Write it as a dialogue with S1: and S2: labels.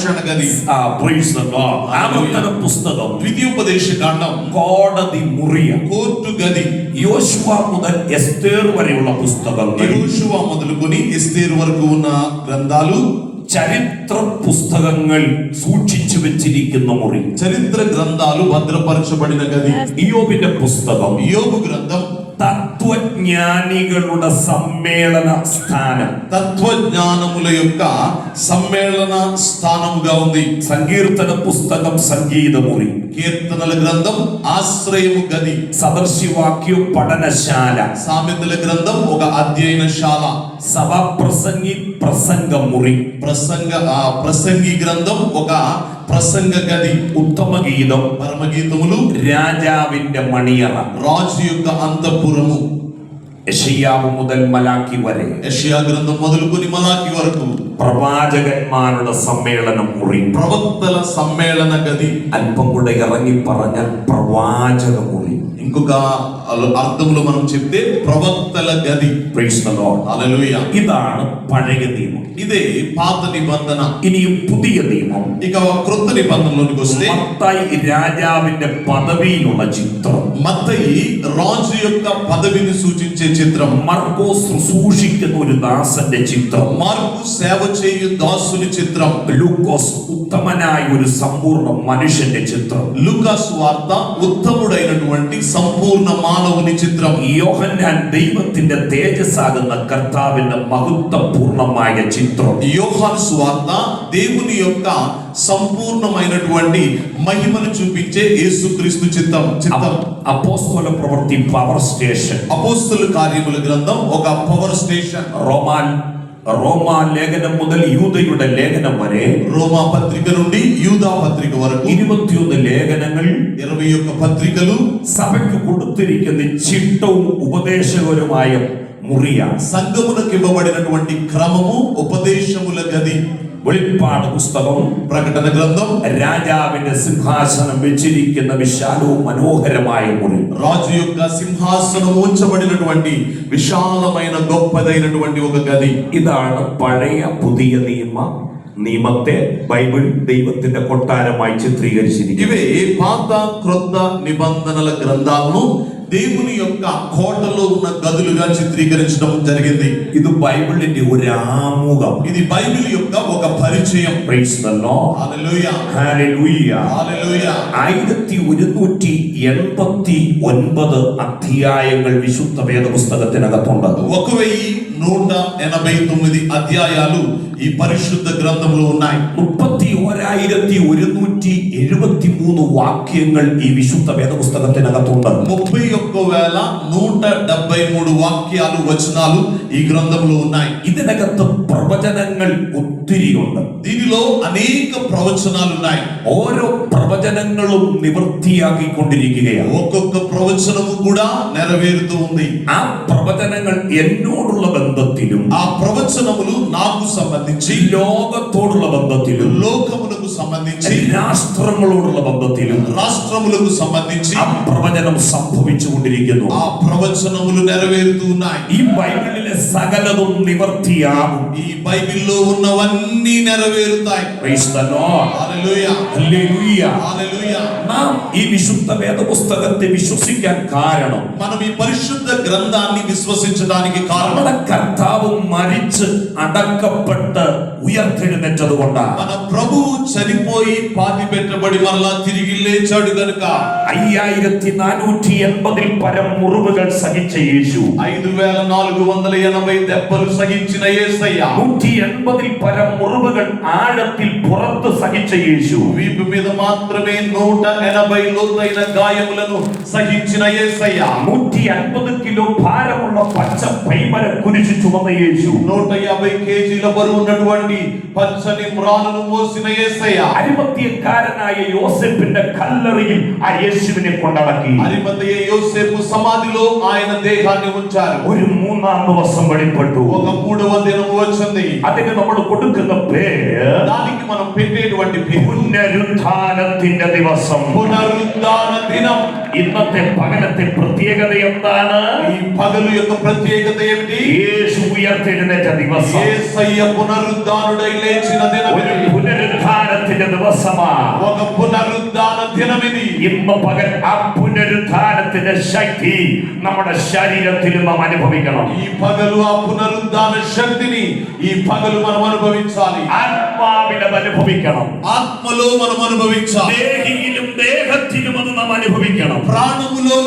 S1: సంభాషణ గది.
S2: Praise the Lord. ఆవర్తన పుస్తకం
S1: ద్వితీయోపదేశ కాండం
S2: കോടതി മുറിയ
S1: కోర్టు గది.
S2: യോശുവ മുതൽ എസ്തേർ വരെയുള്ള പുസ്തകങ്ങൾ,
S1: యోషువ మొదలుకొని ఎస్తేరు వరకు ఉన్న గ్రంథాలు,
S2: ചരിത്ര പുസ്തകങ്ങൾ സൂക്ഷിച്ചു വെച്ചിരിക്കുന്ന മുറി,
S1: చరిత్ర గ్రంథాలు భద్రపరచబడిన గది.
S2: ഇയ്യോബിന്റെ പുസ്തകം,
S1: యోబు గ్రంథం
S2: തത്വജ്ഞാനികളുടെ സമ്മേളന സ്ഥാനം,
S1: తత్వజ్ఞానముల యొక్క సమ్మేళన స్థానముగా ఉంది.
S2: സങ്കീർത്തന പുസ്തകം സംഗീതമുറി,
S1: కీర్తనల గ్రంథం ఆశ్రయము గది,
S2: സദർശിവാക്യം പഠനശാല,
S1: సామెతల గ్రంథం ఒక అధ్యయనశాల,
S2: സഭാപ്രസംഗി പ്രസംഗമുറി,
S1: ప్రసంగి గ్రంథం ఒక ప్రసంగ గది,
S2: ഉത്തമഗീതം,
S1: పరమగీతములు,
S2: രാജാവിന്റെ മണിയറ,
S1: రాజు యొక్క అంతఃపురము.
S2: യെശയ്യാവ് മുതൽ മലാക്കി വരെ,
S1: యెషయా గ్రంథం మొదలుకొని మలాకి వరకు
S2: പ്രവാചകന്മാരുടെ സമ്മേളനം മുറി,
S1: ప్రవక్తల సమ్మేళన గది.
S2: അല്പം കൂടെ ഇറങ്ങി പറഞ്ഞാൽ പ്രവാചക മുറി.
S1: ఇంకొక అర్థంలో మనం చెప్తే ప్రవక్తల గది.
S2: Praise the Lord.
S1: హల్లెలూయా.
S2: ഇതാണ് പഴയ നിയമം.
S1: ఇదే పాత నిబంధన.
S2: ഇനിയും പുതിയ നിയമം.
S1: ఇక క్రొత్త నిబంధనలోకి వస్తే
S2: മത്തായി രാജാവിന്റെ പദവിയിലുള്ള ചിത്രം,
S1: మత్తయి రాజు యొక్క పదవిని సూచించే చిత్రం,
S2: മർക്കോസ് ശുശ്രൂഷിക്കുന്ന ഒരു ദാസന്റെ ചിത്രം,
S1: మార్కు సేవ చేయు దాసుని చిత్రం,
S2: ലൂക്കോസ് ഉത്തമനായ ഒരു സമ്പൂർണ്ണ മനുഷ്യന്റെ ചിത്രം,
S1: లూకాసు వార్త ఉత్తముడైనటువంటి సంపూర్ణ మానవుని చిత్రం,
S2: യോഹന്നാൻ ദൈവത്തിന്റെ തേജസ്സാകുന്ന കർത്താവിന്റെ മഹത്വപൂർണമായ ചിത്രം,
S1: యోహాను సువార్త దేవుని యొక్క సంపూర్ణమైనటువంటి మహిమను చూపించే యేసుక్రీస్తు చిత్రం.
S2: అపోస్తల ప్రవృత్తి పవర్ స్టేషన్,
S1: అపోస్తల కార్యముల గ్రంథం ఒక పవర్ స్టేషన్.
S2: റോമാ ലേഖനം മുതൽ യൂദയുടെ ലേഖനം വരെ,
S1: రోమా పత్రిక నుండి యూదా పత్రిక వరకు
S2: 21 ലേഖനങ്ങൾ,
S1: 21 పత్రికలు
S2: സഭയ്ക്ക് കൊടുത്തിരിക്കുന്ന ചിട്ടവും ഉപദേശകരമായ മുറിയ,
S1: సంఘమునకు ఇవ్వబడినటువంటి క్రమము ఉపదేశముల గది.
S2: വെളിപ്പാട് പുസ്തകം,
S1: ప్రకటన గ్రంథం
S2: രാജാവിന്റെ സിംഹാസനം വെച്ചിരിക്കുന്ന വിശാലവും മനോഹരമായ മുറി,
S1: రాజు యొక్క సింహాసనం ఉంచబడినటువంటి విశాలమైన గొప్పదైనటువంటి ఒక గది.
S2: ഇതാണ് പഴയ പുതിയ നിയമത്തെ ബൈബിൾ ദൈവത്തിന്റെ കൊട്ടാരമായി ചിത്രീകരിച്ചിരിക്കുന്നു.
S1: ఇవే పాత క్రొత్త నిబంధనల గ్రంథాలను దేవుని యొక్క కోటలో ఉన్న గదులుగా చిత్రీకరించడం జరిగింది.
S2: ഇത് ബൈബിളിന്റെ ഒരു ആമുഖം,
S1: ఇది బైబిల్ యొక్క ఒక పరిచయం.
S2: Praise the Lord.
S1: Hallelujah.
S2: Hallelujah.
S1: హల్లెలూయా.
S2: 1189 അധ്യായങ്ങൾ വിശുദ്ധ വേദപുസ്തകത്തിനകത്തുണ്ട്.
S1: 1189 అధ్యాయాలు ఈ పరిశుద్ధ గ్రంథంలో ఉన్నాయి.
S2: 31,173 വാക്യങ്ങൾ ഈ വിശുദ്ധ വേദപുസ്തകത്തിനകത്തുണ്ട്.
S1: 31,173 వాక్యాలు, వచనాలు ఈ గ్రంథంలో ఉన్నాయి.
S2: ഇതിനകത്ത് പ്രവചനങ്ങൾ ഒത്തിരിയുണ്ട്.
S1: దీనిలో అనేక ప్రవచనాలు ఉన్నాయి.
S2: ഓരോ പ്രവചനങ്ങളും നിവൃത്തിയാക്കിക്കൊണ്ടിരിക്കുകയാണ്.
S1: ఒక్కొక్క ప్రవచనము కూడా నెరవేరుతూ ఉంది.
S2: ആ പ്രവചനങ്ങൾ എന്നോടുള്ള ബന്ധത്തിലും,
S1: ఆ ప్రవచనములు నాకు సంబంధించి,
S2: ലോകത്തോടുള്ള ബന്ധത്തിലും,
S1: లోకములకు సంబంధించి,
S2: രാഷ്ട്രങ്ങളോടുള്ള ബന്ധത്തിലും,
S1: రాష్ట్రములకు సంబంధించి
S2: ആ പ്രവചനം സംഭവിച്ചുകൊണ്ടിരിക്കുന്നു.
S1: ఆ ప్రవచనములు నెరవేరుతూ ఉన్నాయి.
S2: ഈ ബൈബിളിലെ സകലതും നിവർത്തിയാകും.
S1: ఈ బైబిల్లో ఉన్నవన్నీ నెరవేరుతాయి.
S2: Praise the Lord.
S1: Hallelujah.
S2: Hallelujah.
S1: హల్లెలూయా.
S2: നാം ഈ വിശുദ്ധ വേദപുസ്തകത്തെ വിശ്വസിക്കാൻ കാരണം,
S1: మనం ఈ పరిశుద్ధ గ్రంథాన్ని విశ్వసించడానికి కారణం
S2: നമ്മുടെ കർത്താവ് മരിച്ച് അടക്കപ്പെട്ട് ഉയർത്തെഴുന്നേറ്റത് കൊണ്ടാണ്.
S1: మన ప్రభువు చనిపోయి పాతి పెట్టబడి మరలా తిరిగి లేచాడు గనుక.
S2: 5480 പരം മുറിവുകൾ സഹിച്ച യേശു,
S1: 5480 దెబ్బలు సహించిన యేసయ్య,
S2: 180 പരം മുറിവുകൾ ആഴത്തിൽ പുറത്ത് സഹിച്ച യേശു,
S1: వీపు మీద మాత్రమే 180 లోతైన గాయములను సహించిన యేసయ్య,
S2: 150 കിലോ ഭാരമുള്ള പച്ച പൈമര കുരിശു ചുമന്ന യേശു,
S1: 150 కేజీల బరువు ఉన్నటువంటి పచ్చని మ్రానును మోసిన యేసయ్య,
S2: അരിമത്യക്കാരനായ യോസേപ്പിന്റെ കല്ലറയിൽ ആ യേശുവിനെ കൊണ്ടടക്കി.
S1: అరిమతయ యోసేపు సమాధిలో ఆయన దేహాన్ని ఉంచారు.
S2: ഒരു 3-ാം ദിവസം വെളിപ്പെട്ടു.
S1: ఒక 3వ దినము వచ్చింది.
S2: അതിന് നമ്മൾ കൊടുക്കുന്ന പേര്,
S1: దానికి మనం పెట్టేటువంటి పేరు
S2: പുനരുത്ഥാനത്തിന്റെ ദിവസം,
S1: పునరుద్ధాన దినం.
S2: ഇന്നത്തെ പകലത്തെ പ്രത്യേകത എന്താണ്?
S1: ఈ పగలు యొక్క ప్రత్యేకత ఏమిటి?
S2: യേശു ഉയർത്തെഴുന്നേറ്റ ദിവസം.
S1: యేసయ్య పునరుద్ధానుడై లేచిన దినం.
S2: ഒരു പുനരുത്ഥാന ദിവസമാണ്.
S1: ఒక పునరుద్ధాన దినమిది.
S2: ഇന്ന് പകൽ ആ പുനരുദ്ധാനത്തിന്റെ ശക്തി നമ്മുടെ ശരീരത്തിലും നാം അനുഭവിക്കണം.
S1: ఈ పగలు ఆ పునరుద్ధాన శక్తిని ఈ పగలు మనం అనుభవించాలి.
S2: ആത്മാവിൽ അത് അനുഭവിക്കണം.
S1: ఆత్మలో మనం అనుభవించాలి.
S2: ദേഹിയിലും ദേഹത്തിലും അത് നാം അനുഭവിക്കണം.
S1: ప్రాణములో